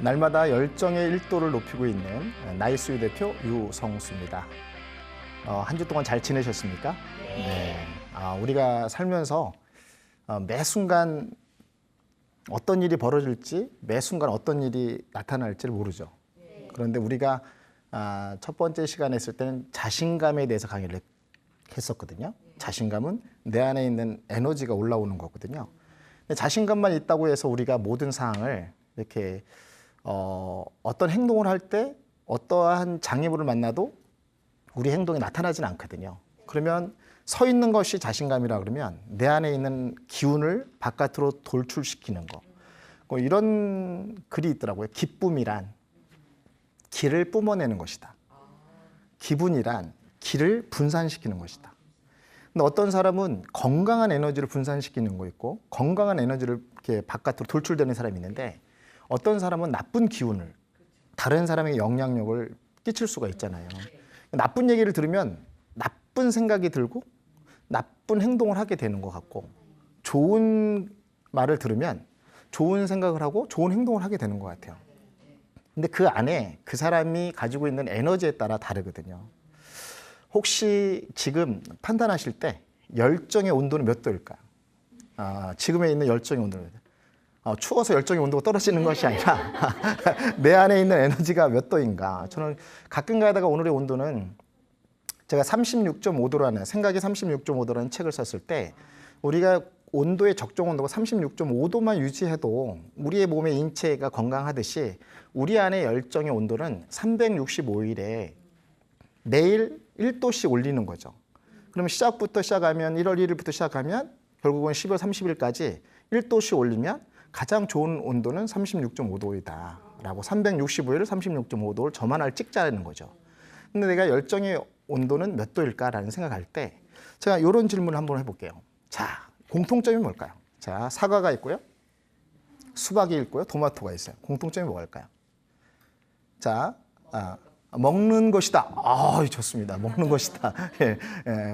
날마다 열정의 1도를 높이고 있는 나이스유 대표 유성수입니다. 한 주 동안 잘 지내셨습니까? 네. 우리가 살면서 매 순간 어떤 일이 벌어질지, 매 순간 어떤 일이 나타날지를 모르죠. 그런데 우리가 첫 번째 시간에 했을 때는 자신감에 대해서 강의를 했었거든요. 자신감은 내 안에 있는 에너지가 올라오는 거거든요. 근데 자신감만 있다고 해서 우리가 모든 사항을 이렇게 어떤 행동을 할 때 어떠한 장애물을 만나도 우리 행동이 나타나지는 않거든요. 그러면 서 있는 것이 자신감이라 그러면 내 안에 있는 기운을 바깥으로 돌출시키는 거. 이런 글이 있더라고요. 기쁨이란 기를 뿜어내는 것이다. 기분이란 기를 분산시키는 것이다. 근데 어떤 사람은 건강한 에너지를 분산시키는 거 있고 건강한 에너지를 이렇게 바깥으로 돌출되는 사람이 있는데 어떤 사람은 나쁜 기운을 다른 사람에게 영향력을 끼칠 수가 있잖아요. 나쁜 얘기를 들으면 나쁜 생각이 들고 나쁜 행동을 하게 되는 것 같고 좋은 말을 들으면 좋은 생각을 하고 좋은 행동을 하게 되는 것 같아요. 근데 그 안에 그 사람이 가지고 있는 에너지에 따라 다르거든요. 혹시 지금 판단하실 때 열정의 온도는 몇 도일까요? 지금에 있는 열정의 온도는 추워서 열정의 온도가 떨어지는 것이 아니라 내 안에 있는 에너지가 몇 도인가. 저는 가끔 가다가 오늘의 온도는 제가 36.5도라는 생각이 36.5도라는 책을 썼을 때 우리가 온도의 적정 온도가 36.5도만 유지해도 우리의 몸의 인체가 건강하듯이 우리 안의 열정의 온도는 365일에 매일 1도씩 올리는 거죠. 그러면 시작부터 시작하면 1월 1일부터 시작하면 결국은 12월 30일까지 1도씩 올리면 가장 좋은 온도는 36.5도이다 라고 365일을 36.5도를 저만을 찍자는 거죠. 근데 내가 열정의 온도는 몇 도일까라는 생각할 때 제가 이런 질문을 한번 해볼게요. 자, 공통점이 뭘까요? 자, 사과가 있고요. 수박이 있고요. 토마토가 있어요. 공통점이 뭘까요? 자, 먹는 것이다. 좋습니다. 먹는 것이다.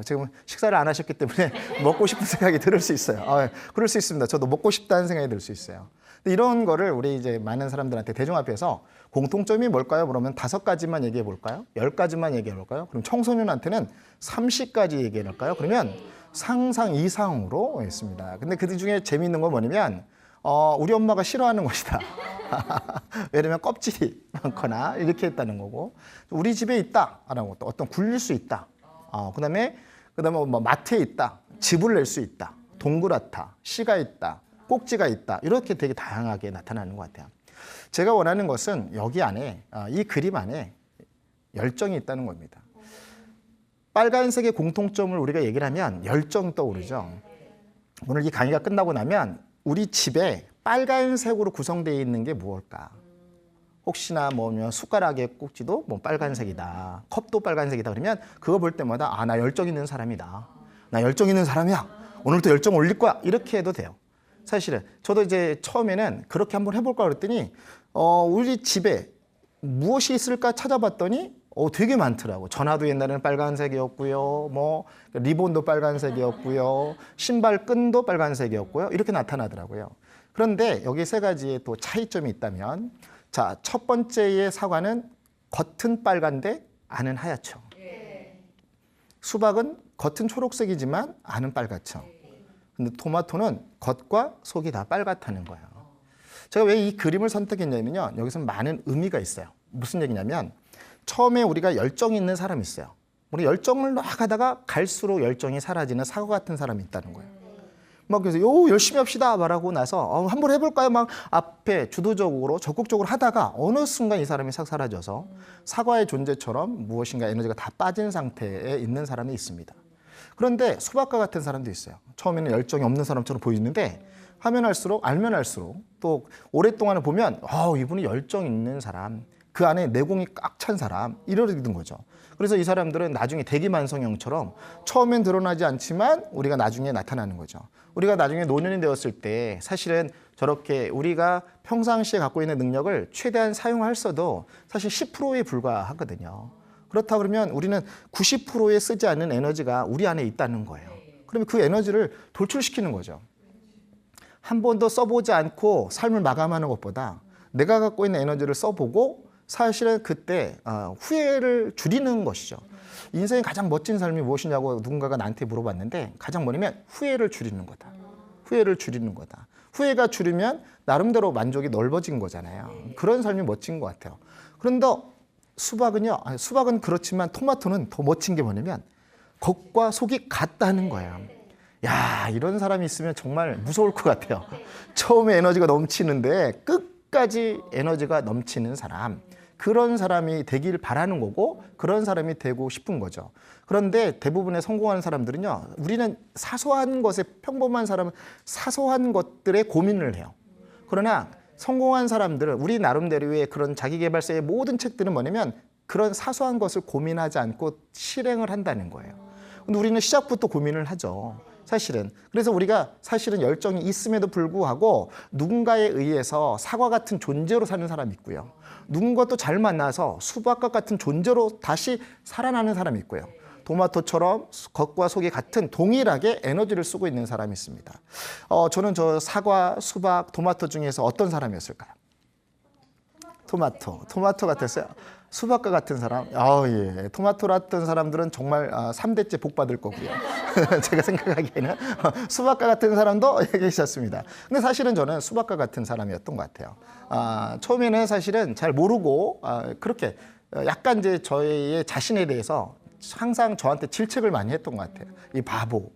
지금 식사를 안 하셨기 때문에 먹고 싶은 생각이 들 수 있어요. 그럴 수 있습니다. 저도 먹고 싶다는 생각이 들 수 있어요. 근데 이런 거를 우리 이제 많은 사람들한테 대중 앞에서 공통점이 뭘까요? 그러면 5가지만 얘기해 볼까요? 10가지만 얘기해 볼까요? 그럼 청소년한테는 30가지 얘기해 볼까요? 그러면 상상 이상으로 있습니다. 근데 그 중에 재미있는 건 뭐냐면 우리 엄마가 싫어하는 것이다. 왜냐면 껍질이 많거나 이렇게 했다는 거고 우리 집에 있다라는 것도 어떤 굴릴 수 있다. 그다음에 뭐 마트에 있다. 즙을 낼 수 있다. 동그랗다. 씨가 있다. 꼭지가 있다. 이렇게 되게 다양하게 나타나는 것 같아요. 제가 원하는 것은 여기 안에 이 그림 안에 열정이 있다는 겁니다. 빨간색의 공통점을 우리가 얘기를 하면 열정 떠오르죠. 오늘 이 강의가 끝나고 나면 우리 집에 빨간색으로 구성되어 있는 게 무엇일까? 혹시나 뭐면 숟가락의 꼭지도 뭐 빨간색이다. 컵도 빨간색이다. 그러면 그거 볼 때마다 나 열정 있는 사람이다. 나 열정 있는 사람이야. 오늘도 열정 올릴 거야. 이렇게 해도 돼요. 사실은 저도 이제 처음에는 그렇게 한번 해볼까 그랬더니 우리 집에 무엇이 있을까 찾아봤더니 되게 많더라고. 전화도 옛날에는 빨간색이었고요. 뭐 리본도 빨간색이었고요. 신발 끈도 빨간색이었고요. 이렇게 나타나더라고요. 그런데 여기 3가지의 또 차이점이 있다면 자, 첫 번째의 사과는 겉은 빨간데 안은 하얗죠. 수박은 겉은 초록색이지만 안은 빨갛죠. 근데 토마토는 겉과 속이 다 빨갛다는 거예요. 제가 왜 이 그림을 선택했냐면요. 여기서 많은 의미가 있어요. 무슨 얘기냐면 처음에 우리가 열정이 있는 사람이 있어요. 우리 열정을 막 하다가 갈수록 열정이 사라지는 사과 같은 사람이 있다는 거예요. 막 그래서 열심히 합시다 말하고 나서 한번 해볼까요? 막 앞에 주도적으로 적극적으로 하다가 어느 순간 이 사람이 싹 사라져서 사과의 존재처럼 무엇인가 에너지가 다 빠진 상태에 있는 사람이 있습니다. 그런데 수박과 같은 사람도 있어요. 처음에는 열정이 없는 사람처럼 보이는데 하면 할수록 알면 할수록 또 오랫동안 보면 이분이 열정 있는 사람, 그 안에 내공이 꽉 찬 사람 이러는 거죠. 그래서 이 사람들은 나중에 대기만성형처럼 처음엔 드러나지 않지만 우리가 나중에 나타나는 거죠. 우리가 나중에 노년이 되었을 때 사실은 저렇게 우리가 평상시에 갖고 있는 능력을 최대한 사용할 수도 사실 10%에 불과하거든요. 그렇다 그러면 우리는 90%에 쓰지 않는 에너지가 우리 안에 있다는 거예요. 그러면 그 에너지를 돌출시키는 거죠. 한 번도 써보지 않고 삶을 마감하는 것보다 내가 갖고 있는 에너지를 써보고 사실은 그때 후회를 줄이는 것이죠. 인생의 가장 멋진 삶이 무엇이냐고 누군가가 나한테 물어봤는데 가장 뭐냐면 후회를 줄이는 거다. 후회를 줄이는 거다. 후회가 줄이면 나름대로 만족이 넓어진 거잖아요. 그런 삶이 멋진 것 같아요. 그런데 수박은요, 수박은 그렇지만 토마토는 더 멋진 게 뭐냐면 겉과 속이 같다는 거예요. 야, 이런 사람이 있으면 정말 무서울 것 같아요. 처음에 에너지가 넘치는데 끝까지 에너지가 넘치는 사람, 그런 사람이 되길 바라는 거고 그런 사람이 되고 싶은 거죠. 그런데 대부분의 성공하는 사람들은요, 우리는 사소한 것에, 평범한 사람은 사소한 것들에 고민을 해요. 그러나 성공한 사람들은 우리 나름대로의 그런 자기계발서의 모든 책들은 뭐냐면 그런 사소한 것을 고민하지 않고 실행을 한다는 거예요. 근데 우리는 시작부터 고민을 하죠. 사실은. 그래서 우리가 사실은 열정이 있음에도 불구하고 누군가에 의해서 사과 같은 존재로 사는 사람이 있고요. 누군가 또 잘 만나서 수박과 같은 존재로 다시 살아나는 사람이 있고요. 토마토처럼 겉과 속이 같은 동일하게 에너지를 쓰고 있는 사람이 있습니다. 저는 저 사과, 수박, 토마토 중에서 어떤 사람이었을까요? 토마토 같았어요. 수박과 같은 사람? 예. 토마토 같은 사람들은 정말 3대째 복 받을 거고요. 제가 생각하기에는 수박과 같은 사람도 계셨습니다. 근데 사실은 저는 수박과 같은 사람이었던 것 같아요. 처음에는 사실은 잘 모르고 그렇게 약간 이제 저의 자신에 대해서 항상 저한테 질책을 많이 했던 것 같아요. 이 바보.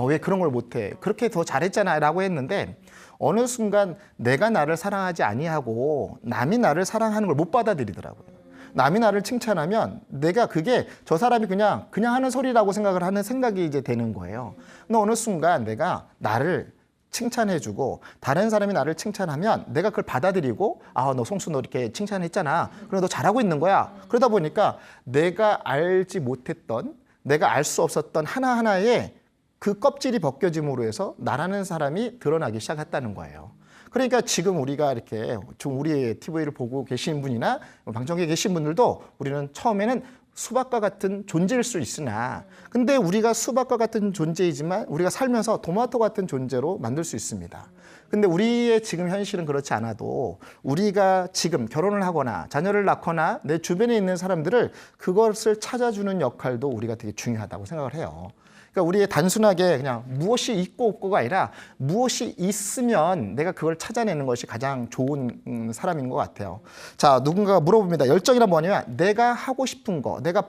왜 그런 걸 못해? 그렇게 더 잘했잖아 라고 했는데 어느 순간 내가 나를 사랑하지 아니하고 남이 나를 사랑하는 걸 못 받아들이더라고요. 남이 나를 칭찬하면 내가 그게 저 사람이 그냥 하는 소리라고 생각을 하는 생각이 이제 되는 거예요. 근데 어느 순간 내가 나를 칭찬해주고 다른 사람이 나를 칭찬하면 내가 그걸 받아들이고 너 송수 너 이렇게 칭찬했잖아. 그래 너 잘하고 있는 거야. 그러다 보니까 내가 알지 못했던 내가 알 수 없었던 하나하나의 그 껍질이 벗겨짐으로 해서 나라는 사람이 드러나기 시작했다는 거예요. 그러니까 지금 우리가 이렇게 좀 우리의 TV를 보고 계신 분이나 방청객에 계신 분들도 우리는 처음에는 수박과 같은 존재일 수 있으나 근데 우리가 수박과 같은 존재이지만 우리가 살면서 토마토 같은 존재로 만들 수 있습니다. 근데 우리의 지금 현실은 그렇지 않아도 우리가 지금 결혼을 하거나 자녀를 낳거나 내 주변에 있는 사람들을 그것을 찾아주는 역할도 우리가 되게 중요하다고 생각을 해요. 그러니까 우리의 단순하게 그냥 무엇이 있고 없고가 아니라 무엇이 있으면 내가 그걸 찾아내는 것이 가장 좋은 사람인 것 같아요. 자, 누군가가 물어봅니다. 열정이란 뭐냐면 내가 하고 싶은 거, 내가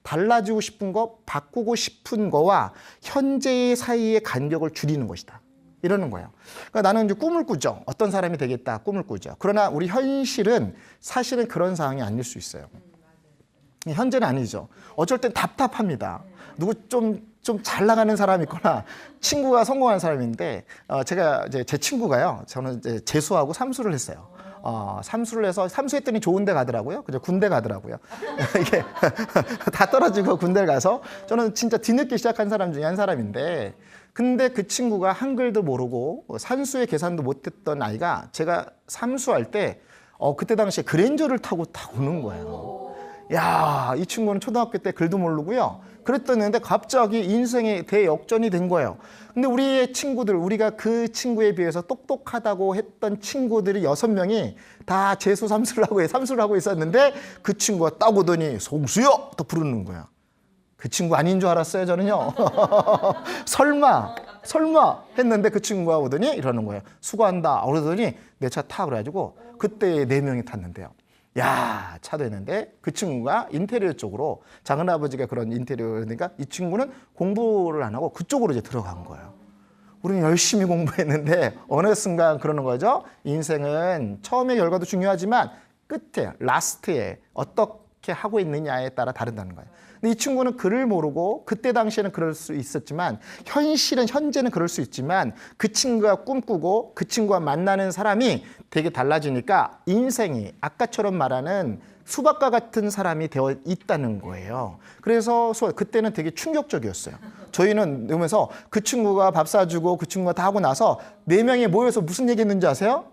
달라지고 싶은 거, 바꾸고 싶은 거와 현재의 사이의 간격을 줄이는 것이다. 이러는 거예요. 그러니까 나는 이제 꿈을 꾸죠. 어떤 사람이 되겠다, 꿈을 꾸죠. 그러나 우리 현실은 사실은 그런 상황이 아닐 수 있어요. 현재는 아니죠. 어쩔 땐 답답합니다. 누구 좀 잘 나가는 사람이 있거나 친구가 성공한 사람인데 제가 이제 제 친구가요. 저는 이제 재수하고 삼수를 했어요. 삼수를 해서 삼수했더니 좋은 데 가더라고요. 그죠? 군대 가더라고요. 이게 다 떨어지고 군대를 가서 저는 진짜 뒤늦게 시작한 사람 중에 한 사람인데 근데 그 친구가 한글도 모르고 산수의 계산도 못했던 아이가 제가 삼수할 때 그때 당시에 그랜저를 타고 오는 거예요. 야, 이 친구는 초등학교 때 글도 모르고요. 그랬더니 갑자기 인생의 대역전이 된 거예요. 근데 우리의 친구들, 우리가 그 친구에 비해서 똑똑하다고 했던 친구들이 6명이 다 재수 삼수를 하고 있었는데 그 친구가 딱 오더니 송수요! 또 부르는 거야. 그 친구 아닌 줄 알았어요, 저는요. 설마 했는데 그 친구가 오더니 이러는 거예요. 수고한다. 그러더니 내 차 타. 그래가지고 그때 4명이 탔는데요. 야, 차도 했는데 그 친구가 인테리어 쪽으로 작은아버지가 그런 인테리어니까 이 친구는 공부를 안 하고 그쪽으로 이제 들어간 거예요. 우리는 열심히 공부했는데 어느 순간 그러는 거죠. 인생은 처음의 결과도 중요하지만 끝에, 라스트에 어떻게 하고 있느냐에 따라 다른다는 거예요. 근데 이 친구는 글을 모르고 그때 당시에는 그럴 수 있었지만 현재는 그럴 수 있지만 그 친구가 꿈꾸고 그 친구가 만나는 사람이 되게 달라지니까 인생이 아까처럼 말하는 수박과 같은 사람이 되어 있다는 거예요. 그래서 그때는 되게 충격적이었어요. 저희는 오면서 그 친구가 밥 사주고 그 친구가 다 하고 나서 4명이 모여서 무슨 얘기했는지 아세요?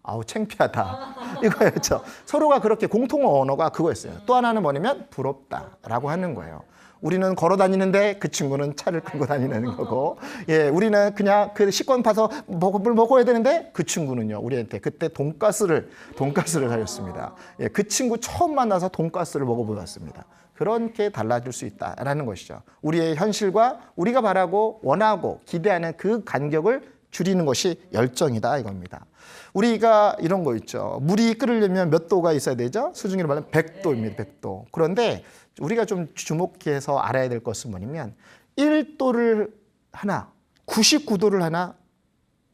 아우 창피하다 이거였죠. 서로가 그렇게 공통 언어가 그거였어요. 또 하나는 뭐냐면 부럽다라고 하는 거예요. 우리는 걸어 다니는데 그 친구는 차를 끌고 다니는 거고, 예, 우리는 그냥 그 식권 파서 뭘 먹어야 되는데 그 친구는요, 우리한테 그때 돈가스를 사줬습니다. 예, 그 친구 처음 만나서 돈가스를 먹어보았습니다. 그렇게 달라질 수 있다라는 것이죠. 우리의 현실과 우리가 바라고 원하고 기대하는 그 간격을 줄이는 것이 열정이다 이겁니다. 우리가 이런 거 있죠. 물이 끓으려면 몇 도가 있어야 되죠? 수증기로 말하면 100도입니다. 100도. 그런데 우리가 좀 주목해서 알아야 될 것은 뭐냐면 1도를 하나, 99도를 하나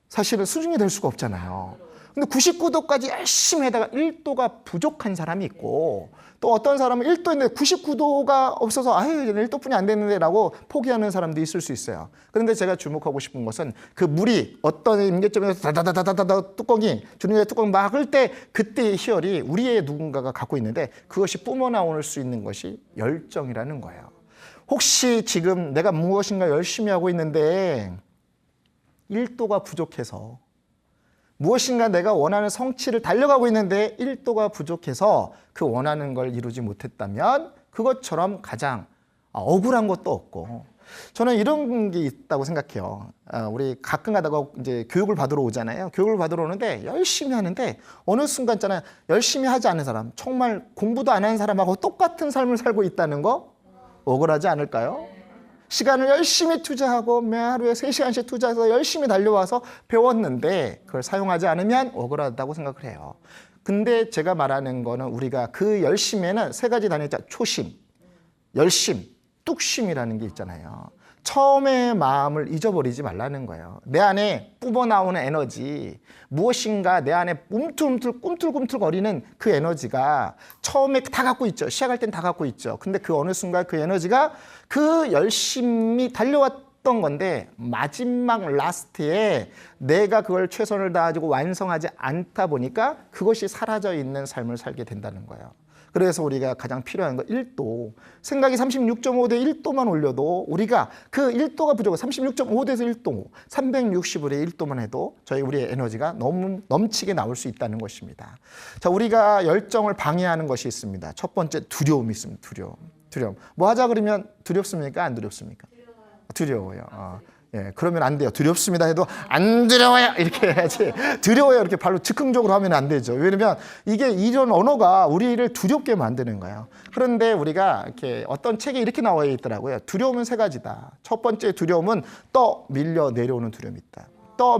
사실은 수증이 될 수가 없잖아요. 근데 99도까지 열심히 하다가 1도가 부족한 사람이 있고, 또 어떤 사람은 1도인데 99도가 없어서 아유 1도뿐이 안 되는데 라고 포기하는 사람도 있을 수 있어요. 그런데 제가 주목하고 싶은 것은 그 물이 어떤 임계점에서 다다다다다다 뚜껑이 주님의 뚜껑 막을 때 그때의 희열이 우리의 누군가가 갖고 있는데 그것이 뿜어나올 수 있는 것이 열정이라는 거예요. 혹시 지금 내가 무엇인가 열심히 하고 있는데 1도가 부족해서, 무엇인가 내가 원하는 성취를 달려가고 있는데 1도가 부족해서 그 원하는 걸 이루지 못했다면 그것처럼 가장 억울한 것도 없고, 저는 이런 게 있다고 생각해요. 우리 가끔 가다가 이제 교육을 받으러 오잖아요. 교육을 받으러 오는데 열심히 하는데 어느 순간 있잖아요. 열심히 하지 않은 사람, 정말 공부도 안 하는 사람하고 똑같은 삶을 살고 있다는 거 억울하지 않을까요? 시간을 열심히 투자하고 매 하루에 3시간씩 투자해서 열심히 달려와서 배웠는데 그걸 사용하지 않으면 억울하다고 생각을 해요. 근데 제가 말하는 거는 우리가 그 열심에는 3가지 단위 있죠. 초심, 열심, 뚝심이라는 게 있잖아요. 처음의 마음을 잊어버리지 말라는 거예요. 내 안에 뿜어나오는 에너지, 무엇인가 내 안에 꿈틀꿈틀거리는 그 에너지가 처음에 다 갖고 있죠. 시작할 땐 다 갖고 있죠. 근데 그 어느 순간 그 에너지가 그 열심히 달려왔던 건데 마지막 라스트에 내가 그걸 최선을 다하고 완성하지 않다 보니까 그것이 사라져 있는 삶을 살게 된다는 거예요. 그래서 우리가 가장 필요한 건 1도. 생각이 36.5대 1도만 올려도 우리가 그 1도가 부족해. 36.5대에서 1도, 360의 1도만 해도 우리의 에너지가 너무 넘치게 나올 수 있다는 것입니다. 자, 우리가 열정을 방해하는 것이 있습니다. 첫 번째 두려움이 있습니다. 두려움. 뭐 하자 그러면 두렵습니까? 안 두렵습니까? 두려워요. 예, 그러면 안 돼요. 두렵습니다 해도 안 두려워요 이렇게 해야지, 두려워요 이렇게 발로 즉흥적으로 하면 안 되죠. 왜냐면 이게 이런 언어가 우리를 두렵게 만드는 거예요. 그런데 우리가 이렇게 어떤 책에 이렇게 나와 있더라고요. 두려움은 3가지다. 첫 번째 두려움은 밀려 내려오는 두려움이 있다.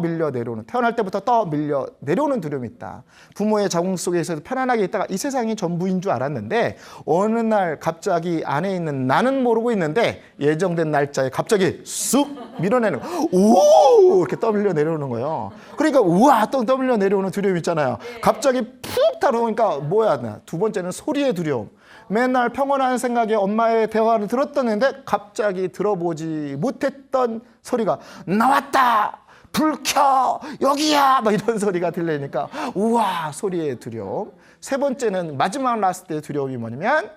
밀려 내려오는, 태어날 때부터 밀려 내려오는 두려움이 있다. 부모의 자궁 속에서 편안하게 있다가 이 세상이 전부인 줄 알았는데 어느 날 갑자기 안에 있는 나는 모르고 있는데 예정된 날짜에 갑자기 쑥 밀어내는, 오 이렇게 떠밀려 내려오는 거예요. 그러니까 우와 또 떠밀려 내려오는 두려움 있잖아요. 갑자기 푹 달아오니까 뭐야. 두 번째는 소리의 두려움. 맨날 평온한 생각에 엄마의 대화를 들었었는데 갑자기 들어보지 못했던 소리가 나왔다, 불 켜, 여기야, 막 이런 소리가 들리니까 우와, 소리의 두려움. 3번째는 마지막 라스트의 두려움이 뭐냐면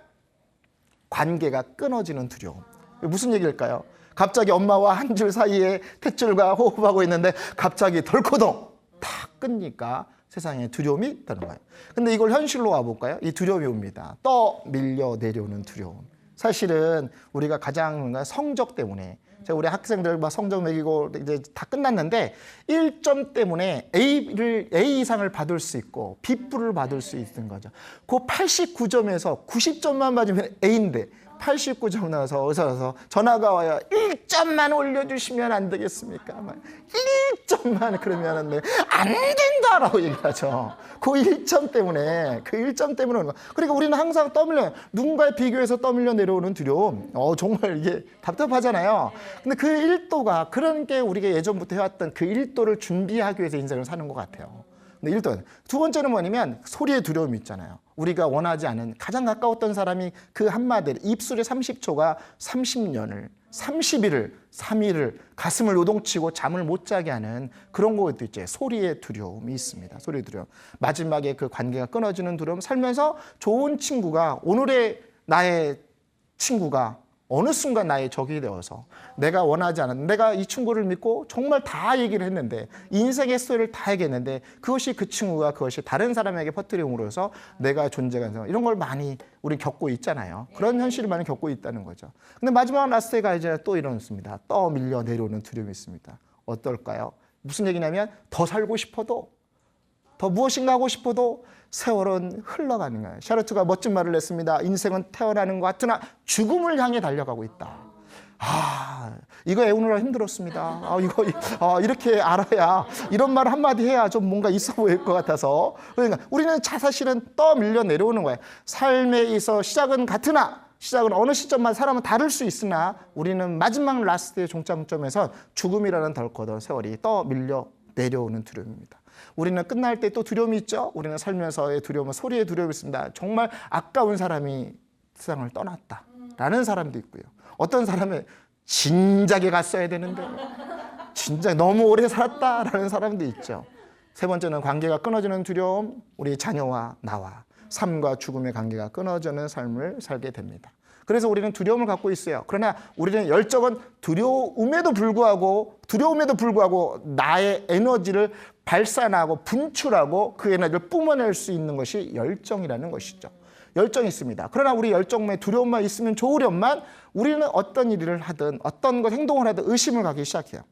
관계가 끊어지는 두려움. 무슨 얘기일까요? 갑자기 엄마와 한 줄 사이에 탯줄과 호흡하고 있는데 갑자기 덜커덩 탁 끊니까 세상에 두려움이 있다는 거예요. 근데 이걸 현실로 와볼까요? 이 두려움이 옵니다. 밀려 내려오는 두려움. 사실은 우리가 가장 성적 때문에, 제가 우리 학생들 막 성적 매기고 이제 다 끝났는데 1점 때문에 A 이상을 받을 수 있고 B+를 받을 수 있는 거죠. 그 89점에서 90점만 받으면 A인데 89점 나와서 어서 전화가 와요. 1점만 올려주시면 안 되겠습니까? 1점만 그러면 안 된다라고 얘기하죠. 그 1점 때문에 오는 거. 그러니까 우리는 항상 누군가에 비교해서 떠밀려 내려오는 두려움. 정말 이게 답답하잖아요. 근데 그 1도가 그런 게 우리가 예전부터 해왔던 그 1도를 준비하기 위해서 인생을 사는 것 같아요. 근데 1도. 두 번째는 뭐냐면 소리의 두려움이 있잖아요. 우리가 원하지 않은 가장 가까웠던 사람이 그 한마디 입술의 30초가 30년을 30일을 3일을 가슴을 요동치고 잠을 못 자게 하는 그런 것도 있죠. 소리의 두려움이 있습니다. 소리의 두려움. 마지막에 그 관계가 끊어지는 두려움. 살면서 좋은 친구가, 오늘의 나의 친구가 어느 순간 나의 적이 되어서 내가 원하지 않은, 내가 이 친구를 믿고 정말 다 얘기를 했는데 인생의 스토리를 다 얘기했는데 그것이 그 친구가 그것이 다른 사람에게 퍼뜨림으로써 내가 존재가 이런 걸 많이 우리 겪고 있잖아요. 그런 현실을 많이 겪고 있다는 거죠. 근데 마지막 라스트가 이제 또 이렇습니다. 떠밀려 내려오는 두려움이 있습니다. 어떨까요? 무슨 얘기냐면 더 살고 싶어도, 더 무엇인가 하고 싶어도 세월은 흘러가는 거예요. 샤르트가 멋진 말을 했습니다. 인생은 태어나는 것 같으나 죽음을 향해 달려가고 있다. 이거 애우느라 힘들었습니다. 이렇게 알아야, 이런 말 한마디 해야 좀 뭔가 있어 보일 것 같아서. 그러니까 우리는 사실은 떠밀려 내려오는 거예요. 삶에 있어 시작은 같으나, 시작은 어느 시점만 사람은 다를 수 있으나 우리는 마지막 라스트의 종착점에서 죽음이라는 덜커던 세월이 떠밀려 내려오는 두려움입니다. 우리는 끝날 때 또 두려움이 있죠. 우리는 살면서의 두려움은 소리의 두려움이 있습니다. 정말 아까운 사람이 세상을 떠났다라는 사람도 있고요. 어떤 사람은 진작에 갔어야 되는데 진작 너무 오래 살았다라는 사람도 있죠. 세 번째는 관계가 끊어지는 두려움, 우리 자녀와 나와 삶과 죽음의 관계가 끊어지는 삶을 살게 됩니다. 그래서 우리는 두려움을 갖고 있어요. 그러나 우리는 열정은 두려움에도 불구하고 나의 에너지를 발산하고 분출하고 그 에너지를 뿜어낼 수 있는 것이 열정이라는 것이죠. 열정이 있습니다. 그러나 우리 열정에 두려움만 있으면 좋으련만 우리는 어떤 일을 하든 어떤 것 행동을 하든 의심을 가기 시작해요.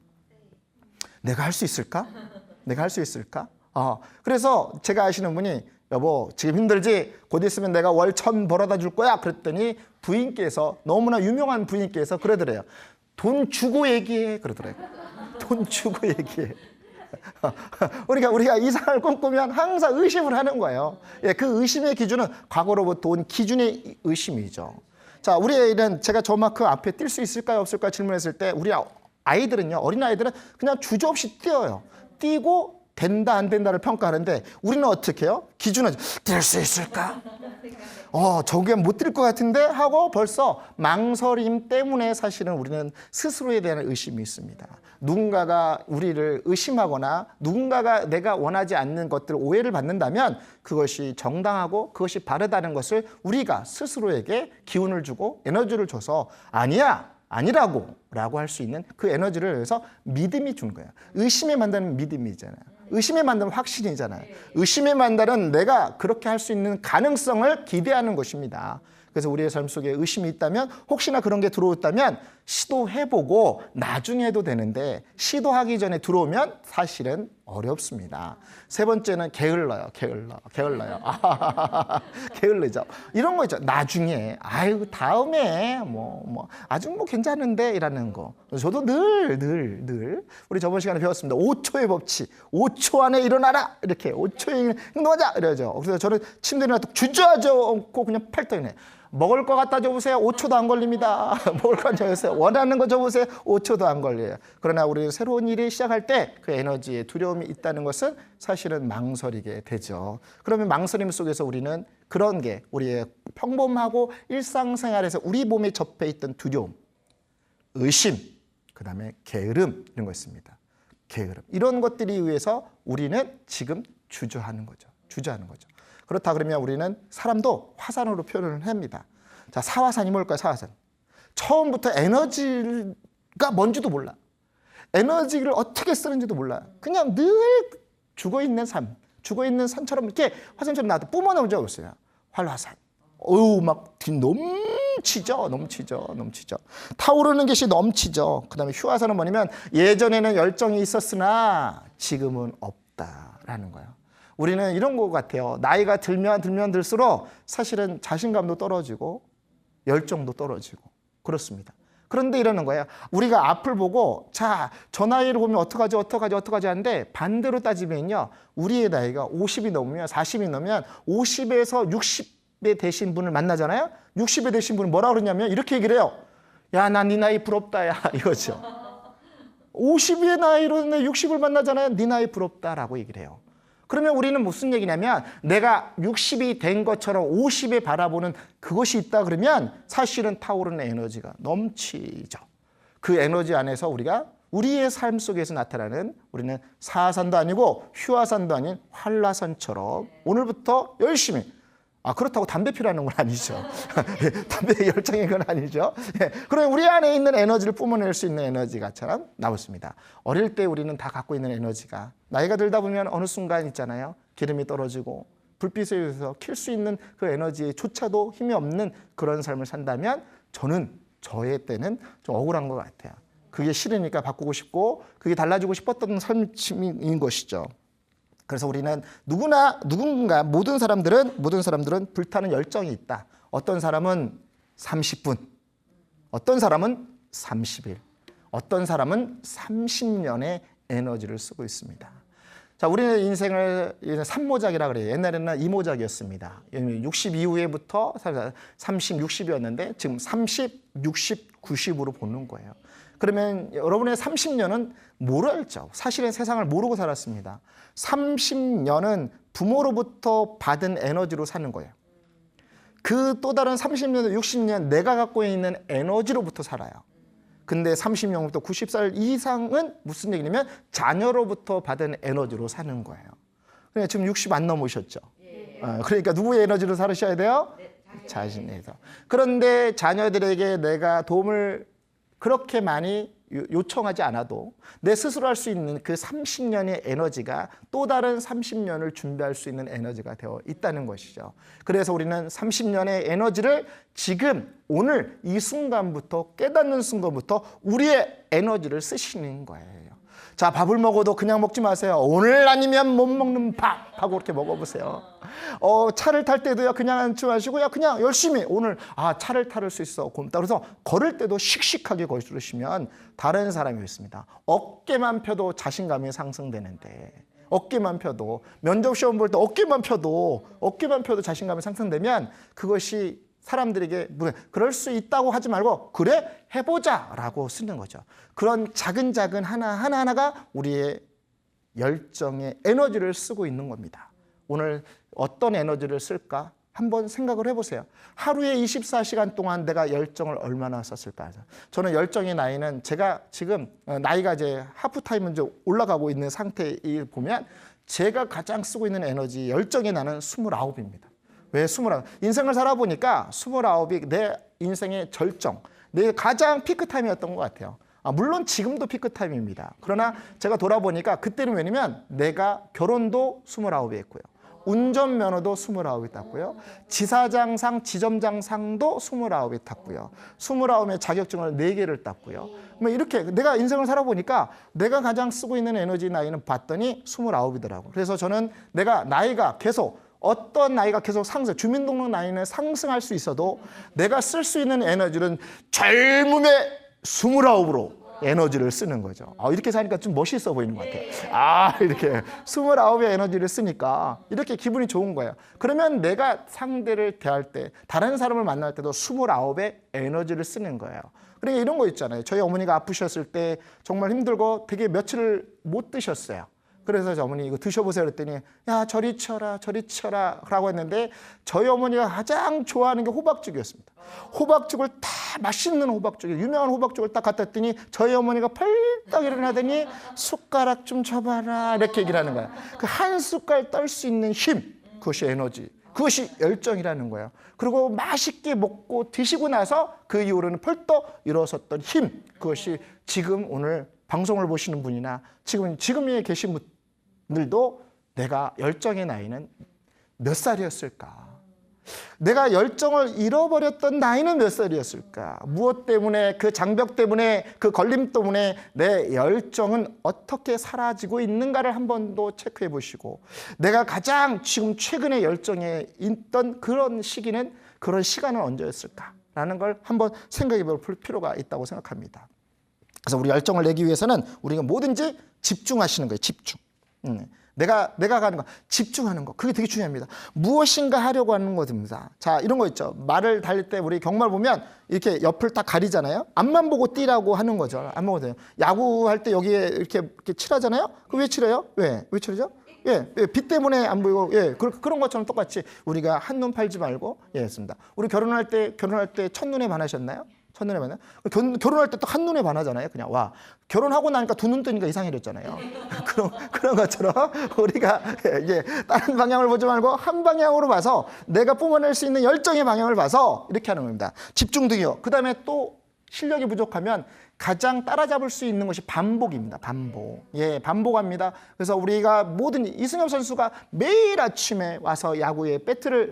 내가 할 수 있을까? 내가 할 수 있을까? 그래서 제가 아시는 분이 여보 지금 힘들지? 곧 있으면 내가 월 1,000 벌어다 줄 거야. 그랬더니 부인께서, 너무나 유명한 부인께서 그러더래요. 돈 주고 얘기해. 그러더라고요. 돈 주고 얘기해. 우리가 이상을 꿈꾸면 항상 의심을 하는 거예요. 그 의심의 기준은 과거로부터 온 기준의 의심이죠. 자, 우리 애는 제가 저만큼 앞에 뛸 수 있을까요 없을까요 질문했을 때 우리 아이들은요, 어린아이들은 그냥 주저없이 뛰어요. 뛰고 된다 안 된다를 평가하는데 우리는 어떻게 해요? 기준은 뛸 수 있을까? 저게 못 뛸 것 같은데 하고 벌써 망설임 때문에 사실은 우리는 스스로에 대한 의심이 있습니다. 누군가가 우리를 의심하거나 누군가가 내가 원하지 않는 것들을 오해를 받는다면 그것이 정당하고 그것이 바르다는 것을 우리가 스스로에게 기운을 주고 에너지를 줘서 아니라고 할 수 있는 그 에너지를 위해서 믿음이 주는 거예요. 의심에 만드는 믿음이잖아요. 의심에 만드는 확신이잖아요. 의심에 만드는 내가 그렇게 할 수 있는 가능성을 기대하는 것입니다. 그래서 우리의 삶 속에 의심이 있다면 혹시나 그런 게 들어왔다면 시도해보고 나중에 해도 되는데 시도하기 전에 들어오면 사실은 어렵습니다. 세 번째는 게을러요. 게을르죠. 이런 거 있죠. 나중에, 다음에, 아직 괜찮은데, 이라는 거. 저도 늘, 우리 저번 시간에 배웠습니다. 5초의 법칙. 5초 안에 일어나라! 이렇게 5초에 행동하자! 이러죠. 그래서 저는 침대에 일어나서 주저하지 않고 그냥 팔떡이네. 먹을 거 갖다 줘보세요. 5초도 안 걸립니다. 먹을 거 갖다 줘보세요. 원하는 거 줘보세요. 5초도 안 걸려요. 그러나 우리 새로운 일을 시작할 때 그 에너지에 두려움이 있다는 것은 사실은 망설이게 되죠. 그러면 망설임 속에서 우리는 그런 게 우리의 평범하고 일상생활에서 우리 몸에 접해 있던 두려움, 의심, 그 다음에 게으름 이런 거 있습니다. 게으름. 이런 것들이 의해서 우리는 지금 주저하는 거죠. 그렇다 그러면 우리는 사람도 화산으로 표현을 합니다. 자, 사화산이 뭘까요? 사화산. 처음부터 에너지가 뭔지도 몰라. 에너지를 어떻게 쓰는지도 몰라. 그냥 늘 죽어있는 산처럼 이렇게 화산처럼 나도 뿜어내는 적 없어요. 활화산. 막 넘치죠. 타오르는 것이 넘치죠. 그 다음에 휴화산은 뭐냐면 예전에는 열정이 있었으나 지금은 없다라는 거예요. 우리는 이런 것 같아요. 나이가 들면 들수록 사실은 자신감도 떨어지고 열정도 떨어지고 그렇습니다. 그런데 이러는 거예요. 우리가 앞을 보고 저 나이를 보면 어떡하지 하는데 반대로 따지면요. 우리의 나이가 50이 넘으면 40이 넘으면 50에서 60에 되신 분을 만나잖아요. 60에 되신 분이 뭐라 그러냐면 이렇게 얘기를 해요. 야, 나 네 나이 부럽다 야 이거죠. 50의 나이로 60을 만나잖아요. 네 나이 부럽다라고 얘기를 해요. 그러면 우리는 무슨 얘기냐면 내가 60이 된 것처럼 50에 바라보는 그것이 있다 그러면 사실은 타오르는 에너지가 넘치죠. 그 에너지 안에서 우리가 우리의 삶 속에서 나타나는 우리는 사화산도 아니고 휴화산도 아닌 활화산처럼 오늘부터 열심히 그렇다고 담배 피라는 건 아니죠. 담배에 열정인 건 아니죠. 그러면 우리 안에 있는 에너지를 뿜어낼 수 있는 에너지가처럼 나왔습니다. 어릴 때 우리는 다 갖고 있는 에너지가 나이가 들다 보면 어느 순간 있잖아요. 기름이 떨어지고 불빛에 의해서 킬 수 있는 그 에너지조차도 힘이 없는 그런 삶을 산다면 저는 저의 때는 좀 억울한 것 같아요. 그게 싫으니까 바꾸고 싶고 그게 달라지고 싶었던 삶인 것이죠. 그래서 우리는 누군가 모든 사람들은 불타는 열정이 있다. 어떤 사람은 30분, 어떤 사람은 30일, 어떤 사람은 30년의 에너지를 쓰고 있습니다. 자, 우리는 인생을 3모작이라 그래요. 옛날에는 2모작이었습니다. 60 이후에부터 30, 60이었는데 지금 30, 60, 90으로 보는 거예요. 그러면 여러분의 30년은 모르죠. 사실은 세상을 모르고 살았습니다. 30년은 부모로부터 받은 에너지로 사는 거예요. 그 또 다른 30년, 60년 내가 갖고 있는 에너지로부터 살아요. 근데 30년부터 90살 이상은 무슨 얘기냐면 자녀로부터 받은 에너지로 사는 거예요. 그러니까 지금 60 안 넘으셨죠. 그러니까 누구의 에너지로 살으셔야 돼요? 자신에서. 그런데 자녀들에게 내가 도움을 그렇게 많이 요청하지 않아도 내 스스로 할 수 있는 그 30년의 에너지가 또 다른 30년을 준비할 수 있는 에너지가 되어 있다는 것이죠. 그래서 우리는 30년의 에너지를 지금 오늘 이 순간부터 깨닫는 순간부터 우리의 에너지를 쓰시는 거예요. 자, 밥을 먹어도 그냥 먹지 마세요. 오늘 아니면 못 먹는 밥 하고 그렇게 먹어보세요. 차를 탈 때도요, 그냥 앉지 마시고요, 그냥 열심히 오늘 차를 탈 수 있어 고맙다. 그래서 걸을 때도 씩씩하게 걸으시면 다른 사람이 있습니다. 어깨만 펴도 자신감이 상승되는데, 어깨만 펴도 면접 시험 볼 때 어깨만 펴도 자신감이 상승되면 그것이 사람들에게 그럴 수 있다고 하지 말고 그래 해보자 라고 쓰는 거죠. 그런 작은 하나하나가 우리의 열정의 에너지를 쓰고 있는 겁니다. 오늘 어떤 에너지를 쓸까 한번 생각을 해보세요. 하루에 24시간 동안 내가 열정을 얼마나 썼을까. 저는 열정의 나이는 제가 지금 나이가 이제 하프타임은 이제 올라가고 있는 상태에 보면 제가 가장 쓰고 있는 에너지 열정의 나는 29입니다. 왜 29? 인생을 살아보니까 29이 내 인생의 절정, 내 가장 피크타임이었던 것 같아요. 물론 지금도 피크타임입니다. 그러나 제가 돌아보니까 그때는 왜냐면 내가 결혼도 29에 했고요. 운전면허도 29에 땄고요. 지사장상, 지점장상도 29에 땄고요. 29의 자격증을 4개를 땄고요. 이렇게 내가 인생을 살아보니까 내가 가장 쓰고 있는 에너지 나이는 봤더니 29이더라고요. 그래서 저는 내가 나이가 계속 어떤 나이가 계속 주민등록 나이는 상승할 수 있어도 내가 쓸 수 있는 에너지는 젊음의 29으로 에너지를 쓰는 거죠. 이렇게 사니까 좀 멋있어 보이는 것 같아요. 이렇게 29의 에너지를 쓰니까 이렇게 기분이 좋은 거예요. 그러면 내가 상대를 대할 때, 다른 사람을 만날 때도 29의 에너지를 쓰는 거예요. 그러니까 이런 거 있잖아요. 저희 어머니가 아프셨을 때 정말 힘들고 되게 며칠을 못 드셨어요. 그래서 어머니 이거 드셔보세요 그랬더니 야 저리 쳐라 라고 했는데 저희 어머니가 가장 좋아하는 게 호박죽이었습니다. 호박죽을 다 맛있는 호박죽, 유명한 호박죽을 딱 갖다 놨더니 저희 어머니가 펄떡 일어나더니 숟가락 좀 줘봐라 이렇게 얘기를 하는 거야. 그 한 숟갈 떨 수 있는 힘, 그것이 에너지, 그것이 열정이라는 거예요. 그리고 맛있게 먹고 드시고 나서 그 이후로는 펄떡 일어섰던 힘, 그것이 지금 오늘 방송을 보시는 분이나 지금에 계신 분들도 내가 열정의 나이는 몇 살이었을까? 내가 열정을 잃어버렸던 나이는 몇 살이었을까? 무엇 때문에, 그 장벽 때문에, 그 걸림 때문에 내 열정은 어떻게 사라지고 있는가를 한 번 더 체크해 보시고, 내가 가장 지금 최근에 열정에 있던 그런 시기는, 그런 시간은 언제였을까라는 걸 한번 생각해 볼 필요가 있다고 생각합니다. 그래서 우리 열정을 내기 위해서는 우리가 뭐든지 집중하시는 거예요. 집중. 내가 가는 거, 집중하는 거, 그게 되게 중요합니다. 무엇인가 하려고 하는 것입니다. 자, 이런 거 있죠. 말을 달릴 때 우리 경말 보면 이렇게 옆을 딱 가리잖아요. 앞만 보고 뛰라고 하는 거죠. 앞만 보고 뛰어요. 야구할 때 여기에 이렇게 칠하잖아요. 그 왜 칠해요? 왜 칠하죠? 빛 때문에 안 보이고, 그런 것처럼 똑같이 우리가 한눈 팔지 말고, 했습니다. 우리 결혼할 때 첫눈에 반하셨나요? 첫눈에 반해. 결혼할 때 또 한눈에 반하잖아요. 그냥 와. 결혼하고 나니까 두 눈 뜨니까 이상해졌잖아요. 그런 것처럼 우리가 이게 다른 방향을 보지 말고 한 방향으로 봐서 내가 뿜어낼 수 있는 열정의 방향을 봐서 이렇게 하는 겁니다. 집중등이요. 그 다음에 또 실력이 부족하면 가장 따라잡을 수 있는 것이 반복입니다. 반복. 예, 반복합니다. 그래서 우리가 모든 이승엽 선수가 매일 아침에 와서 야구에 배트를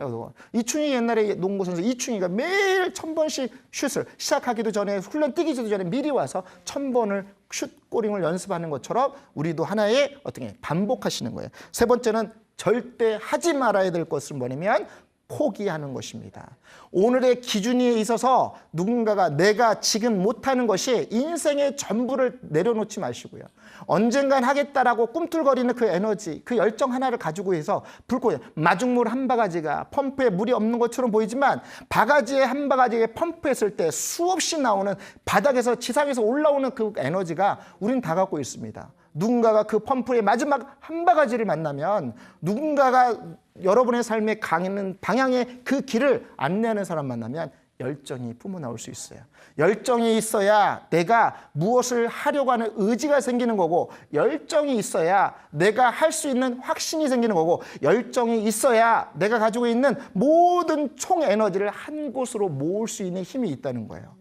이충희 옛날에 농구 선수 이충희가 매일 1000번씩 슛을 시작하기도 전에 훈련 뛰기도 전에 미리 와서 1000번을 슛 꼬링을 연습하는 것처럼 우리도 하나의 어떻게 반복하시는 거예요. 세 번째는 절대 하지 말아야 될 것은 뭐냐면 포기하는 것입니다. 오늘의 기준에 있어서 누군가가 내가 지금 못하는 것이 인생의 전부를 내려놓지 마시고요. 언젠간 하겠다라고 꿈틀거리는 그 에너지, 그 열정 하나를 가지고 해서 불꽃, 마중물 한 바가지가 펌프에 물이 없는 것처럼 보이지만 바가지에 한 바가지에 펌프했을 때 수없이 나오는 바닥에서 지상에서 올라오는 그 에너지가 우린 다 갖고 있습니다. 누군가가 그 펌프의 마지막 한 바가지를 만나면 누군가가 여러분의 삶에 가는 방향의 그 길을 안내하는 사람 만나면 열정이 뿜어나올 수 있어요. 열정이 있어야 내가 무엇을 하려고 하는 의지가 생기는 거고, 열정이 있어야 내가 할 수 있는 확신이 생기는 거고, 열정이 있어야 내가 가지고 있는 모든 총 에너지를 한 곳으로 모을 수 있는 힘이 있다는 거예요.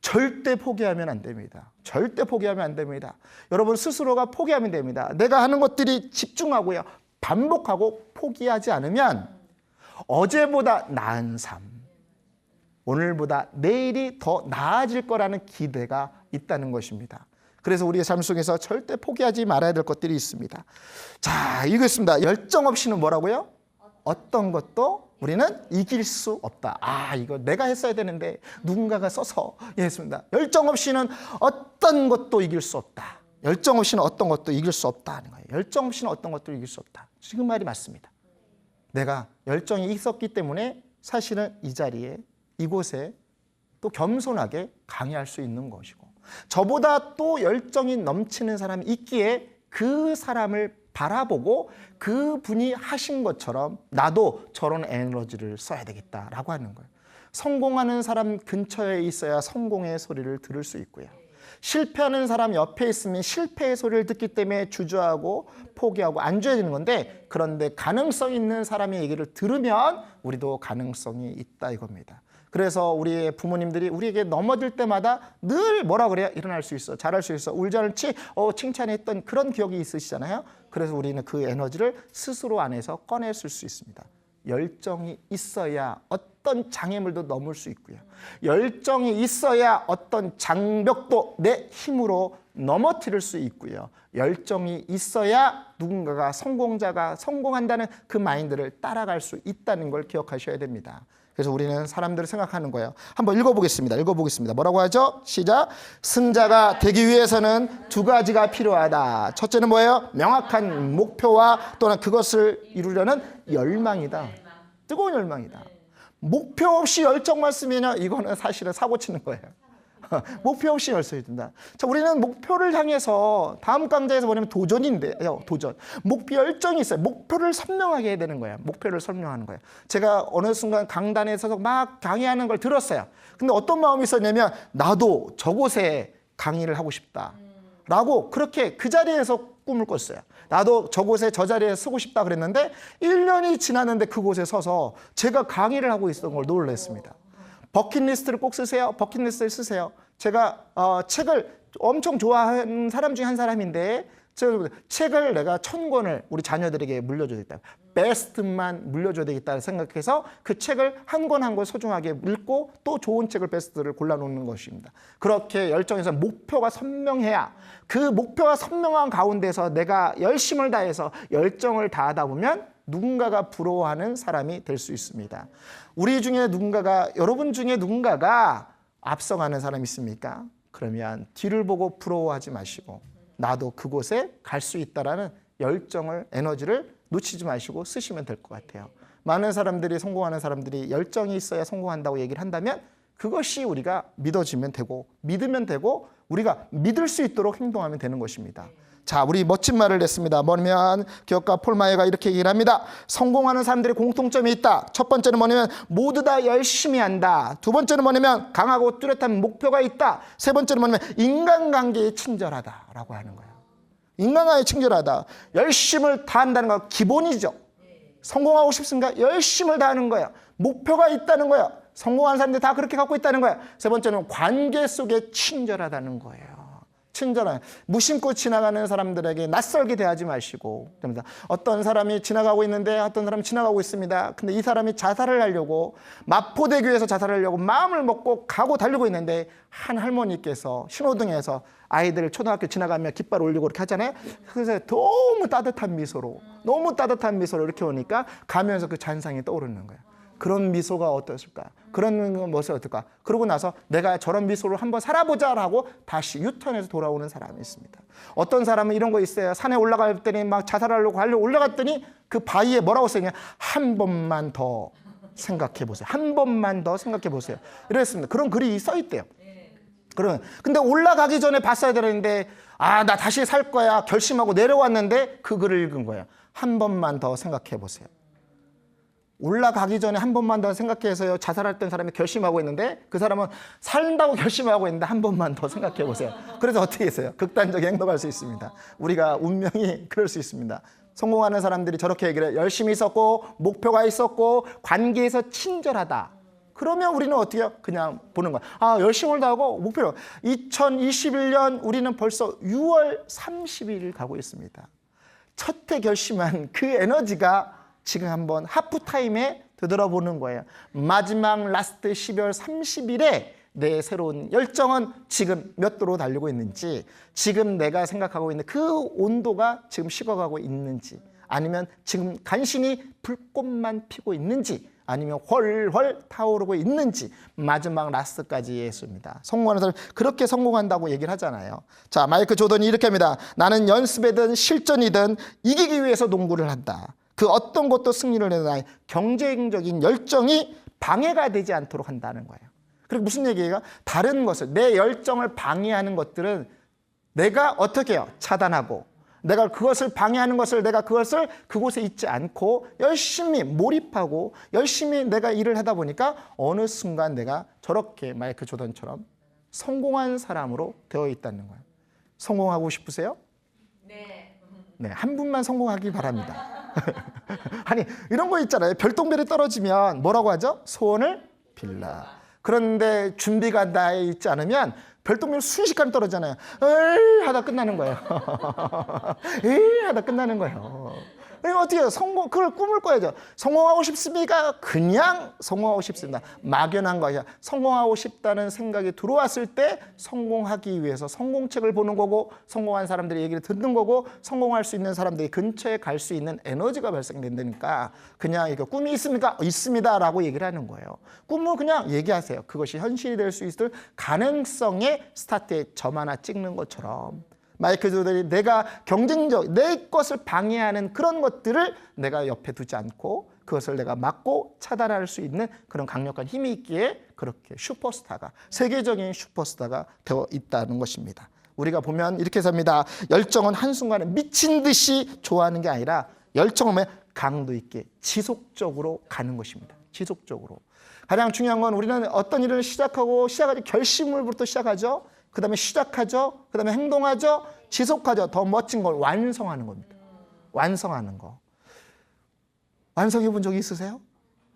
절대 포기하면 안 됩니다. 절대 포기하면 안 됩니다. 여러분 스스로가 포기하면 됩니다. 내가 하는 것들이 집중하고요. 반복하고 포기하지 않으면 어제보다 나은 삶, 오늘보다 내일이 더 나아질 거라는 기대가 있다는 것입니다. 그래서 우리의 삶 속에서 절대 포기하지 말아야 될 것들이 있습니다. 자, 읽겠습니다. 열정 없이는 뭐라고요? 어떤 것도 우리는 이길 수 없다. 아, 이거 내가 했어야 되는데 누군가가 써서 했습니다. 열정 없이는 어떤 것도 이길 수 없다. 열정 없이는 어떤 것도 이길 수 없다는 거예요. 열정 없이는 어떤 것도 이길 수 없다. 지금 말이 맞습니다. 내가 열정이 있었기 때문에 사실은 이 자리에, 이곳에 또 겸손하게 강의할 수 있는 것이고, 저보다 또 열정이 넘치는 사람이 있기에 그 사람을 바라보고 그분이 하신 것처럼 나도 저런 에너지를 써야 되겠다라고 하는 거예요. 성공하는 사람 근처에 있어야 성공의 소리를 들을 수 있고요. 실패하는 사람 옆에 있으면 실패의 소리를 듣기 때문에 주저하고 포기하고 앉아야 되는 건데, 그런데 가능성 있는 사람의 얘기를 들으면 우리도 가능성이 있다 이겁니다. 그래서 우리의 부모님들이 우리에게 넘어질 때마다 늘 뭐라 그래요? 일어날 수 있어, 잘할 수 있어, 울지 않을지 칭찬했던 그런 기억이 있으시잖아요. 그래서 우리는 그 에너지를 스스로 안에서 꺼냈을 수 있습니다. 열정이 있어야 어떤 장애물도 넘을 수 있고요. 열정이 있어야 어떤 장벽도 내 힘으로 넘어뜨릴 수 있고요. 열정이 있어야 누군가가 성공자가 성공한다는 그 마인드를 따라갈 수 있다는 걸 기억하셔야 됩니다. 그래서 우리는 사람들을 생각하는 거예요. 한번 읽어보겠습니다. 뭐라고 하죠? 시작. 승자가 되기 위해서는 두 가지가 필요하다. 첫째는 뭐예요? 명확한 목표와 또는 그것을 이루려는 열망이다. 뜨거운 열망이다. 목표 없이 열정만 쓰면 이거는 사실은 사고 치는 거예요. 목표 없이 열정이 든다. 자, 우리는 목표를 향해서 다음 강좌에서 뭐냐면 도전인데요. 도전. 목표 열정이 있어요. 목표를 선명하게 해야 되는 거예요. 목표를 설명하는 거예요. 제가 어느 순간 강단에 서서 막 강의하는 걸 들었어요. 근데 어떤 마음이 있었냐면 나도 저곳에 강의를 하고 싶다. 라고 그렇게 그 자리에서 꿈을 꿨어요. 나도 저곳에 저 자리에 서고 싶다 그랬는데 1년이 지났는데 그곳에 서서 제가 강의를 하고 있었던 걸 놀랐습니다. 버킷리스트를 꼭 쓰세요. 버킷리스트를 쓰세요. 제가 책을 엄청 좋아하는 사람 중에 한 사람인데 책을 내가 1000권을 우리 자녀들에게 물려줘야 되겠다. 베스트만 물려줘야 되겠다 생각해서 그 책을 한 권 한 권 소중하게 읽고 또 좋은 책을 베스트를 골라놓는 것입니다. 그렇게 열정에서 목표가 선명해야, 그 목표가 선명한 가운데서 내가 열심을 다해서 열정을 다하다 보면 누군가가 부러워하는 사람이 될 수 있습니다. 우리 중에 누군가가, 여러분 중에 누군가가 앞서가는 사람이 있습니까? 그러면 뒤를 보고 부러워하지 마시고 나도 그곳에 갈 수 있다라는 열정을, 에너지를 놓치지 마시고 쓰시면 될 것 같아요. 많은 사람들이, 성공하는 사람들이 열정이 있어야 성공한다고 얘기를 한다면 그것이 우리가 믿어지면 되고, 믿으면 되고, 우리가 믿을 수 있도록 행동하면 되는 것입니다. 자, 우리 멋진 말을 냈습니다. 뭐냐면 기업가 폴 마이어가 이렇게 얘기를 합니다. 성공하는 사람들이 공통점이 있다. 첫 번째는 뭐냐면 모두 다 열심히 한다. 두 번째는 뭐냐면 강하고 뚜렷한 목표가 있다. 세 번째는 뭐냐면 인간관계에 친절하다라고 하는 거예요. 인간관계에 친절하다. 열심을 다한다는 건 기본이죠. 성공하고 싶습니까? 열심을 다하는 거예요. 목표가 있다는 거예요. 성공한 사람들이 다 그렇게 갖고 있다는 거예요. 세 번째는 관계 속에 친절하다는 거예요. 친절한, 무심코 지나가는 사람들에게 낯설게 대하지 마시고, 어떤 사람이 지나가고 있는데 어떤 사람이 지나가고 있습니다. 근데 이 사람이 자살을 하려고, 마포대교에서 자살을 하려고 마음을 먹고 가고 달리고 있는데 한 할머니께서 신호등에서 아이들 초등학교 지나가면 깃발 올리고 이렇게 하잖아요. 그래서 너무 따뜻한 미소로 이렇게 오니까 가면서 그 잔상이 떠오르는 거예요. 그런 미소가 어떠실까? 그런 모습이 어떨까? 그러고 나서 내가 저런 미소를 한번 살아보자라고 다시 유턴해서 돌아오는 사람이 있습니다. 어떤 사람은 이런 거 있어요. 산에 올라갈 때니 막 자살하려고 올라갔더니 그 바위에 뭐라고 써있냐? 한 번만 더 생각해 보세요. 한 번만 더 생각해 보세요. 이랬습니다. 그런 글이 써 있대요. 근데 올라가기 전에 봤어야 되는데 나 다시 살 거야 결심하고 내려왔는데 그 글을 읽은 거예요. 한 번만 더 생각해 보세요. 올라가기 전에 한 번만 더 생각해서요 자살했던 사람이 결심하고 있는데 그 사람은 산다고 결심하고 있는데 한 번만 더 생각해 보세요. 그래서 어떻게 했어요? 극단적인 행동할 수 있습니다. 우리가 운명이 그럴 수 있습니다. 성공하는 사람들이 저렇게 얘기를 해요. 열심히 있었고 목표가 있었고 관계에서 친절하다. 그러면 우리는 어떻게 해요? 그냥 보는 거야. 열심을 다하고 목표로 2021년 우리는 벌써 6월 30일 가고 있습니다. 첫 해 결심한 그 에너지가 지금 한번 하프타임에 되돌아보는 거예요. 마지막 라스트 12월 30일에 내 새로운 열정은 지금 몇 도로 달리고 있는지, 지금 내가 생각하고 있는 그 온도가 지금 식어가고 있는지, 아니면 지금 간신히 불꽃만 피고 있는지, 아니면 훨훨 타오르고 있는지, 마지막 라스트까지 예수입니다. 성공하는 사람 그렇게 성공한다고 얘기를 하잖아요. 자, 마이클 조던이 이렇게 합니다. 나는 연습이든 실전이든 이기기 위해서 농구를 한다. 그 어떤 것도 승리를 내는 나의 경쟁적인 열정이 방해가 되지 않도록 한다는 거예요. 그리고 무슨 얘기예요? 다른 것을, 내 열정을 방해하는 것들은 내가 어떻게 해요? 차단하고, 내가 그것을 방해하는 것을 내가 그것을 그곳에 있지 않고 열심히 몰입하고 열심히 내가 일을 하다 보니까 어느 순간 내가 저렇게 마이클 조던처럼 성공한 사람으로 되어 있다는 거예요. 성공하고 싶으세요? 네, 한 분만 성공하기 바랍니다. 아니, 이런 거 있잖아요. 별똥별이 떨어지면 뭐라고 하죠? 소원을 빌라. 그런데 준비가 다 있지 않으면 별똥별 순식간에 떨어지잖아요. 에이 하다 끝나는 거예요. 에이 하다 끝나는 거예요. 어떻게 해요? 그걸 꿈을 꿔야죠. 성공하고 싶습니까? 그냥 성공하고 싶습니다. 막연한 것이야. 성공하고 싶다는 생각이 들어왔을 때 성공하기 위해서 성공책을 보는 거고, 성공한 사람들의 얘기를 듣는 거고, 성공할 수 있는 사람들이 근처에 갈 수 있는 에너지가 발생된다니까 그냥 이거 꿈이 있습니까? 있습니다 라고 얘기를 하는 거예요. 꿈은 그냥 얘기하세요. 그것이 현실이 될 수 있을 가능성의 스타트에 점 하나 찍는 것처럼 마이클 조던이 내가 경쟁적, 내 것을 방해하는 그런 것들을 내가 옆에 두지 않고 그것을 내가 막고 차단할 수 있는 그런 강력한 힘이 있기에 그렇게 슈퍼스타가, 세계적인 슈퍼스타가 되어 있다는 것입니다. 우리가 보면 이렇게 삽니다. 열정은 한순간에 미친 듯이 좋아하는 게 아니라 열정은 강도 있게 지속적으로 가는 것입니다. 지속적으로. 가장 중요한 건 우리는 어떤 일을 시작하고 결심을부터 시작하죠. 그 다음에 시작하죠. 그 다음에 행동하죠. 지속하죠. 더 멋진 걸 완성하는 겁니다. 완성하는 거. 완성해 본 적이 있으세요?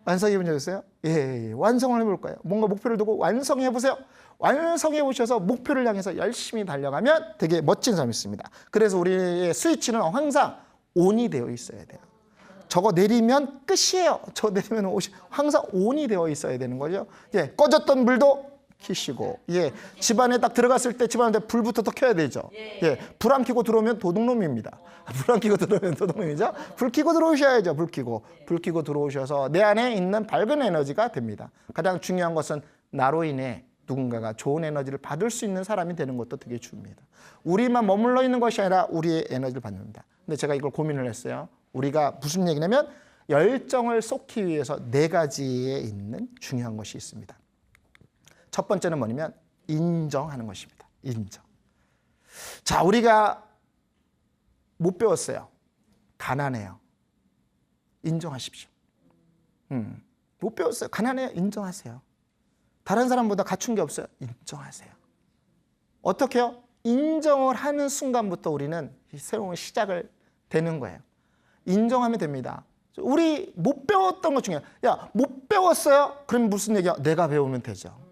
완성해 본 적 있어요? 예. 완성을 해볼 거예요. 뭔가 목표를 두고 완성해 보세요. 완성해 보셔서 목표를 향해서 열심히 달려가면 되게 멋진 사람이 있습니다. 그래서 우리의 스위치는 항상 온이 되어 있어야 돼요. 저거 내리면 끝이에요. 저거 내리면 항상 온이 되어 있어야 되는 거죠. 예. 꺼졌던 불도 켜시고, 예, 집안에 딱 들어갔을 때 집안에 불부터 더 켜야 되죠. 예, 불 안 켜고 들어오면 도둑놈입니다. 불 안 켜고 들어오면 도둑놈이죠. 불 켜고 들어오셔야죠. 불 켜고 들어오셔서 내 안에 있는 밝은 에너지가 됩니다. 가장 중요한 것은 나로 인해 누군가가 좋은 에너지를 받을 수 있는 사람이 되는 것도 되게 중요합니다. 우리만 머물러 있는 것이 아니라 우리의 에너지를 받는다. 근데 제가 이걸 고민을 했어요. 우리가 무슨 얘기냐면 열정을 쏟기 위해서 4가지에 있는 중요한 것이 있습니다. 첫 번째는 뭐냐면 인정하는 것입니다. 인정. 자, 우리가 못 배웠어요. 가난해요. 인정하십시오. 못 배웠어요. 가난해요. 인정하세요. 다른 사람보다 갖춘 게 없어요. 인정하세요. 어떻게 해요? 인정을 하는 순간부터 우리는 새로운 시작을 되는 거예요. 인정하면 됩니다. 우리 못 배웠던 것 중에 야, 못 배웠어요? 그럼 무슨 얘기야? 내가 배우면 되죠.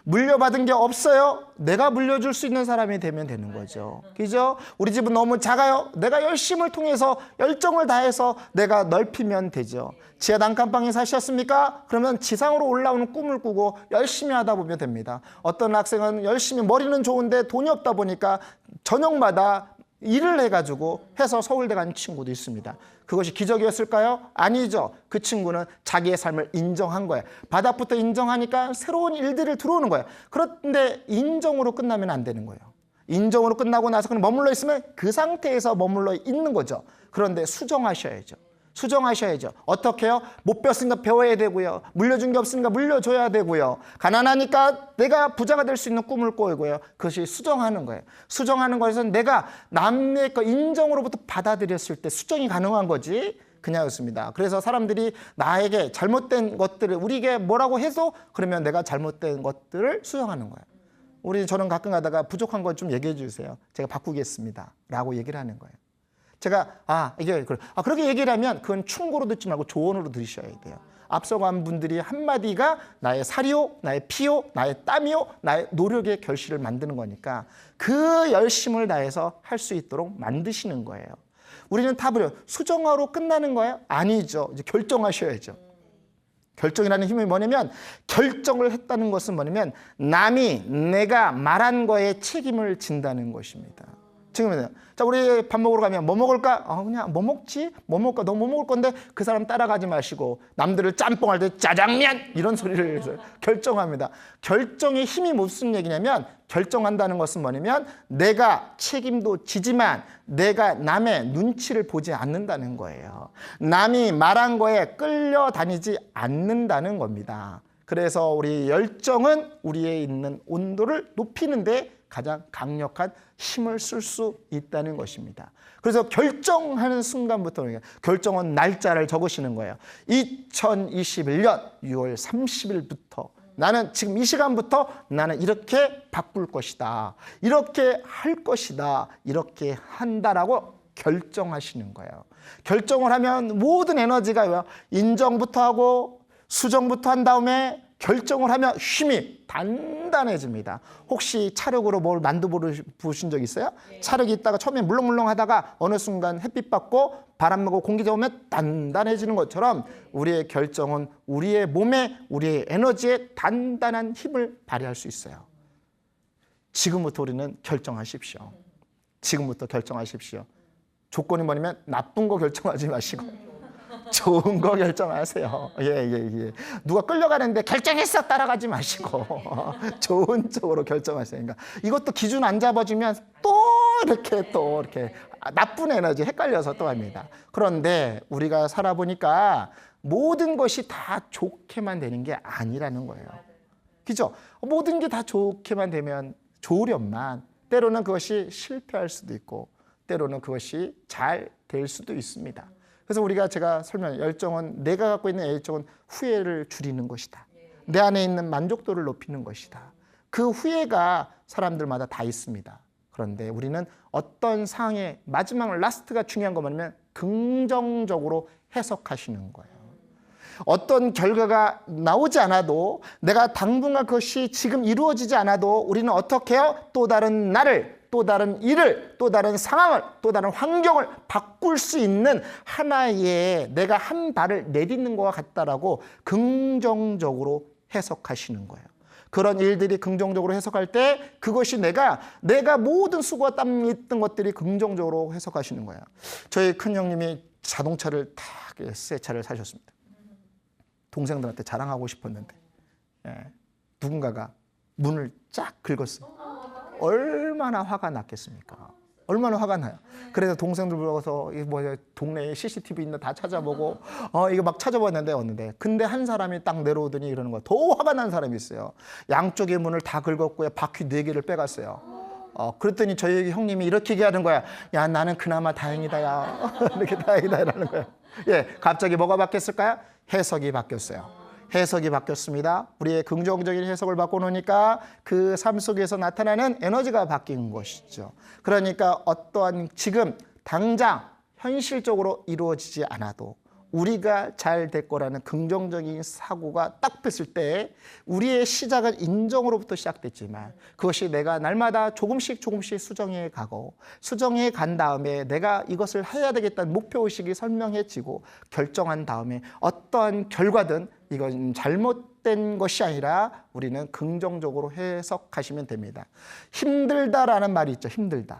물려받은 게 없어요? 내가 물려줄 수 있는 사람이 되면 되는 거죠. 그죠? 우리 집은 너무 작아요? 내가 열심을 통해서 열정을 다해서 내가 넓히면 되죠. 지하 단칸방에 사셨습니까? 그러면 지상으로 올라오는 꿈을 꾸고 열심히 하다 보면 됩니다. 어떤 학생은 열심히 머리는 좋은데 돈이 없다 보니까 저녁마다 일을 해가지고 해서 서울대 간 친구도 있습니다. 그것이 기적이었을까요? 아니죠. 그 친구는 자기의 삶을 인정한 거예요. 바닥부터 인정하니까 새로운 일들을 들어오는 거예요. 그런데 인정으로 끝나면 안 되는 거예요. 인정으로 끝나고 나서 그냥 머물러 있으면 그 상태에서 머물러 있는 거죠. 그런데 수정하셔야죠. 수정하셔야죠. 어떻게 해요? 못 배웠으니까 배워야 되고요. 물려준 게 없으니까 물려줘야 되고요. 가난하니까 내가 부자가 될 수 있는 꿈을 꾸고요. 그것이 수정하는 거예요. 수정하는 것은 내가 남의 거 인정으로부터 받아들였을 때 수정이 가능한 거지 그냥이었습니다. 그래서 사람들이 나에게 잘못된 것들을 우리에게 뭐라고 해서 그러면 내가 잘못된 것들을 수정하는 거예요. 저는 가끔 가다가 부족한 것 좀 얘기해 주세요. 제가 바꾸겠습니다. 라고 얘기를 하는 거예요. 제가 그렇게 얘기를 하면 그건 충고로 듣지 말고 조언으로 들으셔야 돼요. 앞서간 분들이 한마디가 나의 살이요, 나의 피요, 나의 땀이요, 나의 노력의 결실을 만드는 거니까 그 열심을 다해서 할 수 있도록 만드시는 거예요. 우리는 답을 수정하러 끝나는 거예요? 아니죠. 이제 결정하셔야죠. 결정이라는 힘이 뭐냐면 결정을 했다는 것은 뭐냐면 남이 내가 말한 거에 책임을 진다는 것입니다. 지금은요. 자, 우리 밥 먹으러 가면 뭐 먹을까? 그냥 뭐 먹지? 뭐 먹을까? 너 뭐 먹을 건데 그 사람 따라가지 마시고 남들을 짬뽕 할 때 짜장면 이런 소리를 해서 결정합니다. 결정의 힘이 무슨 얘기냐면 결정한다는 것은 뭐냐면 내가 책임도 지지만 내가 남의 눈치를 보지 않는다는 거예요. 남이 말한 거에 끌려다니지 않는다는 겁니다. 그래서 우리 열정은 우리에 있는 온도를 높이는 데 가장 강력한 힘을 쓸 수 있다는 것입니다. 그래서 결정하는 순간부터 결정은 날짜를 적으시는 거예요. 2021년 6월 30일부터 나는 지금 이 시간부터 나는 이렇게 바꿀 것이다. 이렇게 할 것이다. 이렇게 한다라고 결정하시는 거예요. 결정을 하면 모든 에너지가 인정부터 하고 수정부터 한 다음에 결정을 하면 힘이 단단해집니다. 혹시 차력으로 뭘 만두 보신 적 있어요? 네. 차력이 있다가 처음에 물렁물렁 하다가 어느 순간 햇빛 받고 바람 맞고 공기 잡으면 단단해지는 것처럼 우리의 결정은 우리의 몸에 우리의 에너지에 단단한 힘을 발휘할 수 있어요. 지금부터 우리는 결정하십시오. 지금부터 결정하십시오. 조건이 뭐냐면 나쁜 거 결정하지 마시고 좋은 거 결정하세요. 예. 누가 끌려가는데 결정했어 따라가지 마시고 좋은 쪽으로 결정하세요. 그러니까 이것도 기준 안 잡아주면 또 이렇게 나쁜 에너지 헷갈려서 또 합니다. 그런데 우리가 살아보니까 모든 것이 다 좋게만 되는 게 아니라는 거예요. 그죠? 모든 게 다 좋게만 되면 좋으련만 때로는 그것이 실패할 수도 있고 때로는 그것이 잘 될 수도 있습니다. 그래서 제가 열정은 내가 갖고 있는 열정은 후회를 줄이는 것이다. 내 안에 있는 만족도를 높이는 것이다. 그 후회가 사람들마다 다 있습니다. 그런데 우리는 어떤 상황의 마지막 라스트가 중요한 거 뭐냐면 긍정적으로 해석하시는 거예요. 어떤 결과가 나오지 않아도 내가 당분간 그것이 지금 이루어지지 않아도 우리는 어떻게 해요? 또 다른 나를 또 다른 일을, 또 다른 상황을, 또 다른 환경을 바꿀 수 있는 하나의 내가 한 발을 내딛는 것과 같다라고 긍정적으로 해석하시는 거예요. 그런 일들이 긍정적으로 해석할 때 그것이 내가 모든 수고와 땀이 있던 것들이 긍정적으로 해석하시는 거예요. 저희 큰형님이 자동차를 새 차를 사셨습니다. 동생들한테 자랑하고 싶었는데 누군가가 문을 쫙 긁었어요. 얼마나 화가 났겠습니까? 얼마나 화가 나요. 그래서 동생들 불러서 동네에 CCTV 있나 다 찾아보고 이거 막 찾아봤는데 근데 한 사람이 딱 내려오더니 이러는 거야. 더 화가 난 사람이 있어요. 양쪽의 문을 다 긁었고요. 바퀴 4개를 빼갔어요. 그랬더니 저희 형님이 이렇게 얘기하는 거야. 야, 나는 그나마 다행이다, 야. 이렇게 다행이다, 이라는 거야. 예, 갑자기 뭐가 바뀌었을까요? 해석이 바뀌었어요. 해석이 바뀌었습니다. 우리의 긍정적인 해석을 바꿔놓으니까 그 삶 속에서 나타나는 에너지가 바뀐 것이죠. 그러니까 어떠한 지금 당장 현실적으로 이루어지지 않아도 우리가 잘 될 거라는 긍정적인 사고가 딱 폈을 때 우리의 시작은 인정으로부터 시작됐지만 그것이 내가 날마다 조금씩 수정해 가고 수정해 간 다음에 내가 이것을 해야 되겠다는 목표의식이 선명해지고 결정한 다음에 어떠한 결과든 이건 잘못된 것이 아니라 우리는 긍정적으로 해석하시면 됩니다. 힘들다라는 말이 있죠. 힘들다.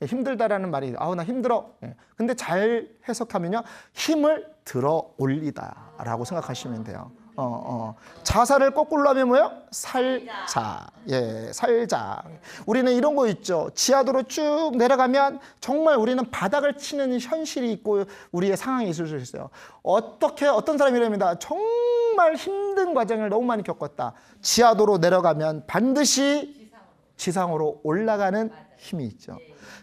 힘들다라는 말이 나 힘들어. 근데 잘 해석하면요. 힘을 들어 올리다라고 생각하시면 돼요. 자살을 거꾸로 하면 뭐예요? 살자. 예, 살자. 우리는 이런 거 있죠. 지하도로 쭉 내려가면 정말 우리는 바닥을 치는 현실이 있고 우리의 상황이 있을 수 있어요. 어떤 사람이랍니다. 정말 힘든 과정을 너무 많이 겪었다. 지하도로 내려가면 반드시 지상으로 올라가는 힘이 있죠.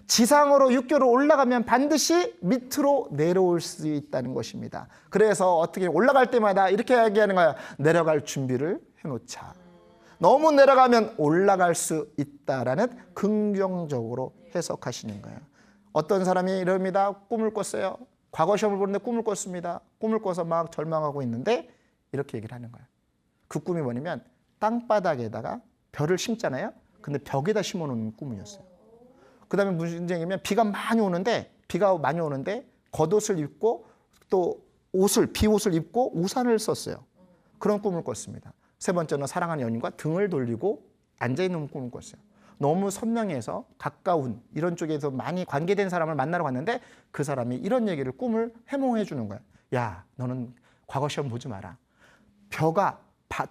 지상으로 6개로 올라가면 반드시 밑으로 내려올 수 있다는 것입니다. 그래서 어떻게 올라갈 때마다 이렇게 얘기하는 거야. 내려갈 준비를 해놓자. 너무 내려가면 올라갈 수 있다라는 긍정적으로 해석하시는 거예요. 어떤 사람이 이럽니다. 꿈을 꿨어요. 과거 시험을 보는데 꿈을 꿨습니다. 꿈을 꿔서 막 절망하고 있는데 이렇게 얘기를 하는 거예요. 그 꿈이 뭐냐면 땅바닥에다가 벼를 심잖아요. 근데 벽에다 심어놓는 꿈이었어요. 그 다음에 문제냐면 비가 많이 오는데 겉옷을 입고 또 비옷을 입고 우산을 썼어요. 그런 꿈을 꿨습니다. 세 번째는 사랑하는 연인과 등을 돌리고 앉아있는 꿈을 꿨어요. 너무 선명해서 가까운 이런 쪽에서 많이 관계된 사람을 만나러 갔는데 그 사람이 이런 얘기를 꿈을 해몽해 주는 거야. 야, 너는 과거 시험 보지 마라. 벼가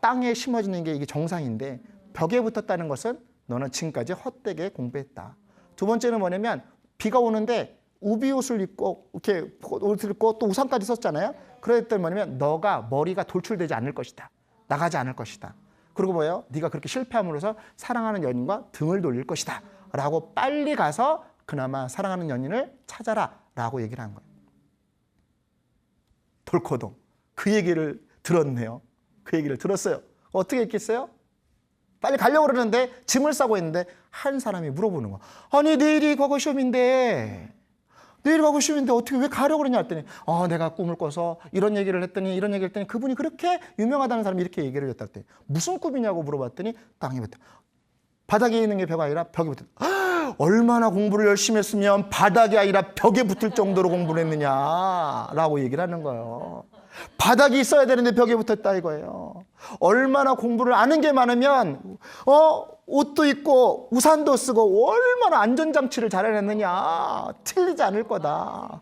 땅에 심어지는 게 이게 정상인데 벽에 붙었다는 것은 너는 지금까지 헛되게 공부했다. 두 번째는 뭐냐면 비가 오는데 우비옷을 입고 이렇게 옷을 입고 또 우산까지 썼잖아요. 그랬더니 뭐냐면 너가 머리가 돌출되지 않을 것이다. 나가지 않을 것이다. 그리고 뭐예요? 네가 그렇게 실패함으로써 사랑하는 연인과 등을 돌릴 것이다. 라고 빨리 가서 그나마 사랑하는 연인을 찾아라. 라고 얘기를 한 거예요. 돌코동. 그 얘기를 들었네요. 그 얘기를 들었어요. 어떻게 했겠어요? 빨리 가려고 그러는데 짐을 싸고 있는데 한 사람이 물어보는 거야. 아니 내일이 과거 시험인데 어떻게 왜 가려고 그러냐 했더니 내가 꿈을 꿔서 이런 얘기를 했더니 그분이 그렇게 유명하다는 사람이 이렇게 얘기를 했다 했더니 무슨 꿈이냐고 물어봤더니 땅에 붙어. 바닥에 있는 게 벽이 아니라 벽에 붙어. 얼마나 공부를 열심히 했으면 바닥이 아니라 벽에 붙을 정도로 공부를 했느냐라고 얘기를 하는 거예요. 바닥이 있어야 되는데 벽에 붙었다 이거예요. 얼마나 공부를 아는 게 많으면 옷도 입고 우산도 쓰고 얼마나 안전장치를 잘 해냈느냐. 틀리지 않을 거다.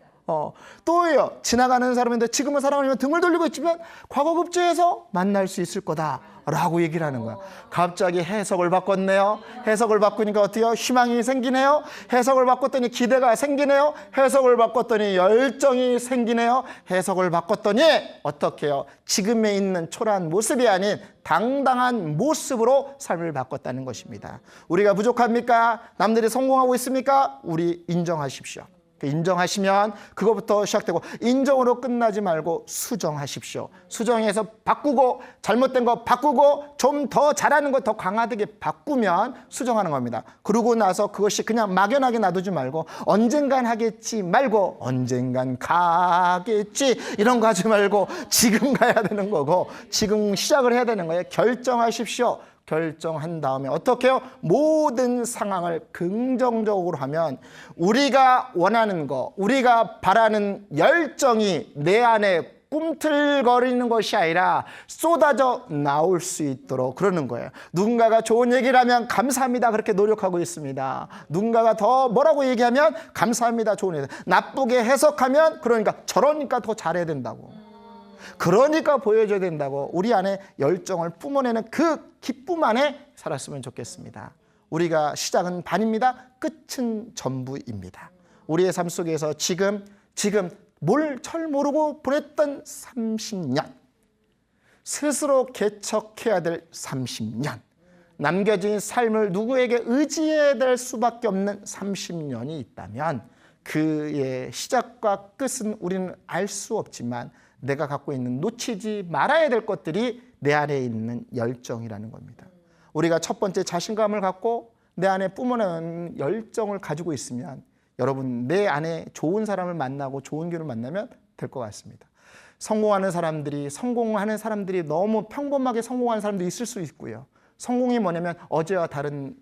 또요. 지나가는 사람인데 지금은 사랑하면 등을 돌리고 있지만 과거 급제에서 만날 수 있을 거다. 라고 얘기를 하는 거야. 갑자기 해석을 바꿨네요. 해석을 바꾸니까 어때요? 희망이 생기네요. 해석을 바꿨더니 기대가 생기네요. 해석을 바꿨더니 열정이 생기네요. 해석을 바꿨더니 어떻게 해요? 지금에 있는 초라한 모습이 아닌 당당한 모습으로 삶을 바꿨다는 것입니다. 우리가 부족합니까? 남들이 성공하고 있습니까? 우리 인정하십시오. 인정하시면 그거부터 시작되고 인정으로 끝나지 말고 수정하십시오. 수정해서 바꾸고 잘못된 거 바꾸고 좀 더 잘하는 거 더 강하게 바꾸면 수정하는 겁니다. 그러고 나서 그것이 그냥 막연하게 놔두지 말고 언젠간 하겠지 말고 언젠간 가겠지 이런 거 하지 말고 지금 가야 되는 거고 지금 시작을 해야 되는 거예요. 결정하십시오. 결정한 다음에 어떻게 해요? 모든 상황을 긍정적으로 하면 우리가 원하는 거, 우리가 바라는 열정이 내 안에 꿈틀거리는 것이 아니라 쏟아져 나올 수 있도록 그러는 거예요. 누군가가 좋은 얘기를 하면 감사합니다. 그렇게 노력하고 있습니다. 누군가가 더 뭐라고 얘기하면 감사합니다. 좋은 얘기. 나쁘게 해석하면 저러니까 더 잘해야 된다고. 그러니까 보여줘야 된다고 우리 안에 열정을 뿜어내는 그 기쁨 안에 살았으면 좋겠습니다. 우리가 시작은 반입니다. 끝은 전부입니다. 우리의 삶 속에서 지금 철 모르고 보냈던 30년 스스로 개척해야 될 30년 남겨진 삶을 누구에게 의지해야 될 수밖에 없는 30년이 있다면 그의 시작과 끝은 우리는 알 수 없지만 내가 갖고 있는 놓치지 말아야 될 것들이 내 안에 있는 열정이라는 겁니다. 우리가 첫 번째 자신감을 갖고 내 안에 뿜어내는 열정을 가지고 있으면 여러분 내 안에 좋은 사람을 만나고 좋은 교를 만나면 될 것 같습니다. 성공하는 사람들이 너무 평범하게 성공하는 사람도 있을 수 있고요. 성공이 뭐냐면 어제와 다른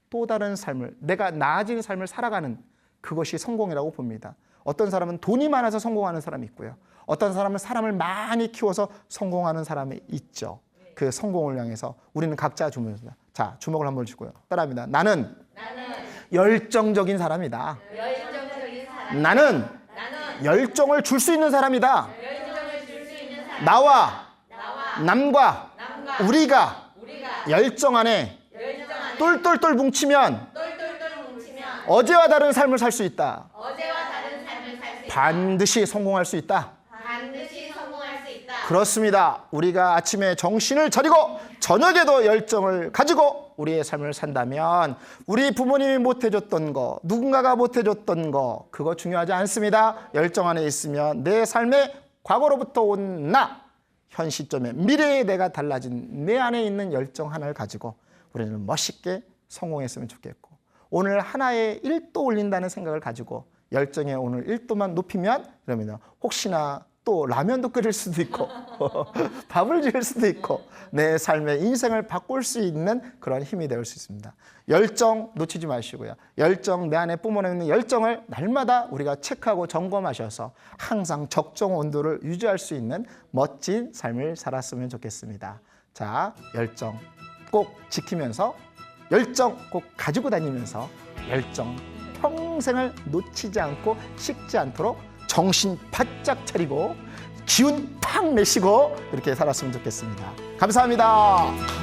또 다른 삶을, 내가 나아진 삶을 살아가는 그것이 성공이라고 봅니다. 어떤 사람은 돈이 많아서 성공하는 사람이 있고요. 어떤 사람은 사람을 많이 키워서 성공하는 사람이 있죠. 그 성공을 향해서 우리는 각자 주문입니다. 자, 주먹을 한번 주고요. 따라합니다. 나는 열정적인 사람이다. 나는 열정을 줄 수 있는 사람이다. 나와 남과 우리가 열정 안에 똘똘똘 뭉치면 어제와 다른 삶을 살 수 있다. 반드시 성공할 수 있다. 그렇습니다. 우리가 아침에 정신을 차리고 저녁에도 열정을 가지고 우리의 삶을 산다면 우리 부모님이 못해줬던 거, 누군가가 못해줬던 거, 그거 중요하지 않습니다. 열정 안에 있으면 내 삶에 과거로부터 온 나, 현 시점에 미래의 내가 달라진 내 안에 있는 열정 하나를 가지고 우리는 멋있게 성공했으면 좋겠고, 오늘 하나의 1도 올린다는 생각을 가지고 열정에 오늘 1도만 높이면 그러면 혹시나 또 라면도 끓일 수도 있고 밥을 지을 수도 있고 내 삶의 인생을 바꿀 수 있는 그런 힘이 될 수 있습니다. 열정 놓치지 마시고요. 열정, 내 안에 뿜어내는 열정을 날마다 우리가 체크하고 점검하셔서 항상 적정 온도를 유지할 수 있는 멋진 삶을 살았으면 좋겠습니다. 자, 열정 꼭 지키면서, 열정 꼭 가지고 다니면서 열정 평생을 놓치지 않고 식지 않도록 정신 바짝 차리고 기운 팍 내시고 이렇게 살았으면 좋겠습니다. 감사합니다.